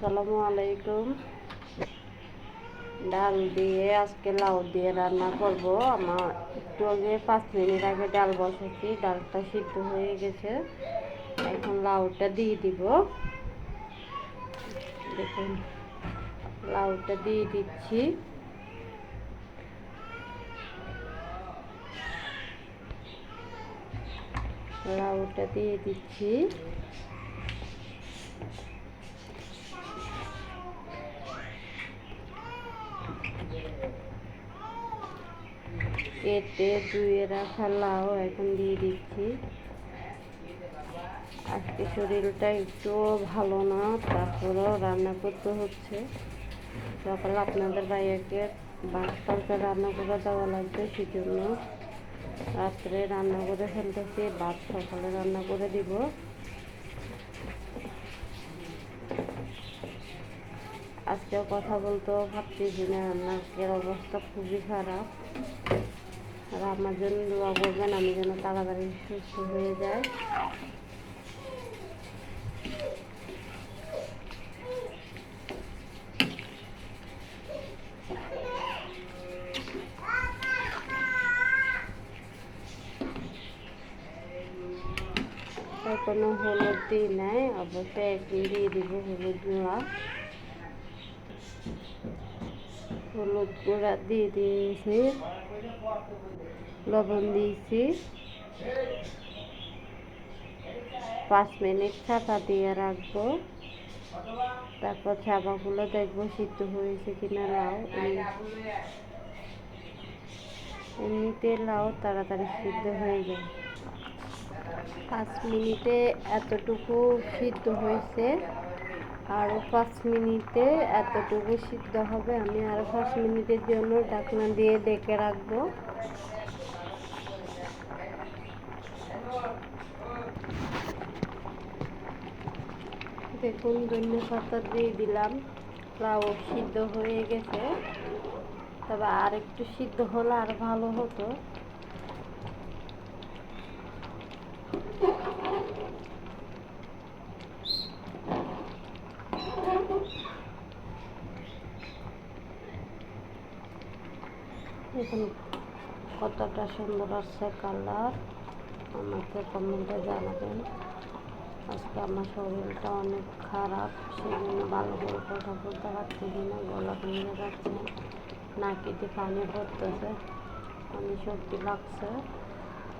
আসসালামু আলাইকুম। ডাল দিয়ে আজকে লাউ দিয়ে রান্না করব। আমার একটু আগে 5 মিনিট আগে ডাল বসাচ্ছি, ডালটা সিদ্ধ হয়ে গেছে। এখন লাউটা দিয়ে দিব। দেখুন লাউটা দিয়ে দিচ্ছি। লাউটা দিয়ে দিচ্ছি। কেটে ধুয়ে রাখা লাউ এখন দিয়ে দিচ্ছি। আজকে শরীরটা একটু ভালো না, তারপরেও রান্না করতে হচ্ছে। সকালে আপনাদের ভাইয়াকে ভাত তরকারি রান্না করে দেওয়া লাগবে, সেজন্য রাত্রে রান্না করে ফেলতেছি। ভাত সকালে রান্না করে দিব। আজকেও কথা বলতেও ভাবতেছি না, নাকের অবস্থা খুবই খারাপ। আর আমার জন্য দোয়া করবেন, আমি যেন তাড়াতাড়ি সুস্থ হয়ে যাই। কোনো হলুদ দিই নাই, অবশ্যই একদিন দিয়ে দিব হলুদ গুঁড়া। হলুদ গুঁড়া দিয়ে দিয়েছি, লবণ দিয়েছি। 5 মিনিট চাপা দিয়ে রাখবো। তারপর চাপাগুলো দেখবো সিদ্ধ হয়েছে কিনা লাউ। এমনিতে লাউ তাড়াতাড়ি সিদ্ধ হয়ে যায়। 5 মিনিটে এতটুকু সিদ্ধ হয়েছে, আরও 5 মিনিটে এতটুকু সিদ্ধ হবে। আমি আরও 5 মিনিটের জন্য ঢাকনা দিয়ে ঢেকে রাখবো। দেখুন ধনিয়া পাতা দিয়ে দিলাম। লাউ সিদ্ধ হয়ে গেছে, তবে আর একটু সিদ্ধ হলে আর ভালো হতো। দেখুন কতটা সুন্দর আসছে কালার। আমাকে কমেন্টে জানাবেন। আজকে আমার শরীরটা অনেক খারাপ, সেজন্য ভালো করে কথা বলতে পারতেছি না, গলা ভেঙে যাচ্ছে, নাকিতে পানি পড়তেছে, অনেক সর্দি লাগছে,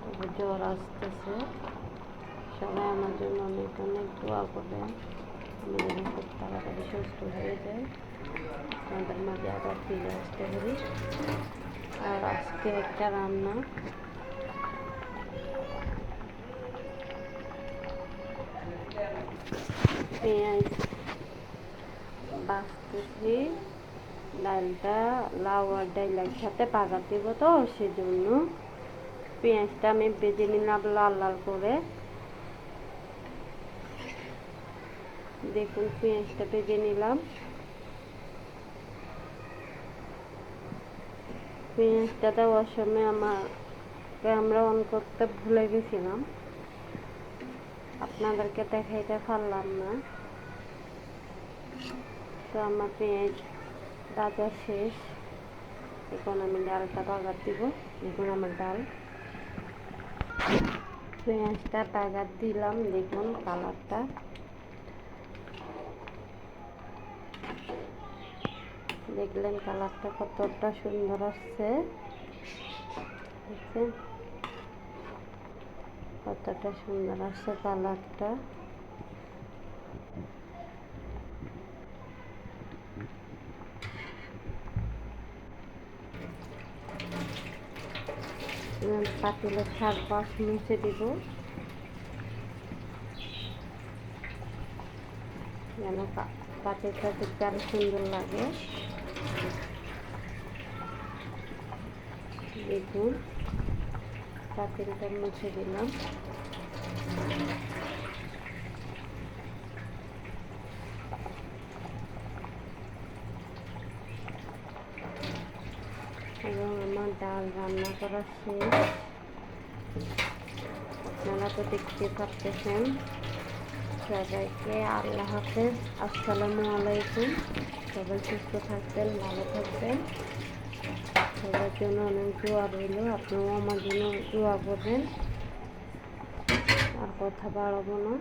তবে জ্বর আসতেছে। সবাই আমার জন্য অনেক অনেক দোয়া করবেন, আমি যেন খুব তাড়াতাড়ি সুস্থ হয়ে যাই, আপনাদের মাঝে আবার ফিরে আসতে পারি। আর আজকে একটা রান্না, পেঁয়াজ বাছতেছি। ডালটা লাউ আর ডাল একসাথে পাকা দিব, তো সেজন্য পেঁয়াজটা আমি ভেজে নিলাম লাল লাল করে। দেখুন পেঁয়াজটা ভেজে নিলাম। পেঁয়াজটা দেওয়ার সময় আমার ক্যামেরা অন করতে ভুলে গেছিলাম, আপনাদেরকে দেখাইতে পারলাম না। তো আমার পেঁয়াজ ভাজা শেষ, এখন আমি ডালটা বাগার দিব। দেখুন আমার ডাল, পেঁয়াজটা বাগার দিলাম। দেখুন কালারটা, দেখলেন কালারটা কতটা সুন্দর আসছে, দেখছেন কতটা সুন্দর আসছে কালারটা। পাতিলের চারপাশ মুছে দিব, যেন পাতিলটা দেখতে আরো সুন্দর লাগে। দেখুন পাতিলটা মুছে দিলাম। এবং আমার ডাল রান্না করা শেষ, আপনারা তো দেখতে পাচ্ছেন। সবাইকে আল্লাহ হাফেজ, আসসালামু আলাইকুম। সবাই সুস্থ থাকবেন, ভালো থাকবেন। সবার জন্য অনেক দোয়া রইল, আপনিও আমার জন্য দোয়া করবেন। আর কথা বাড়াবো না।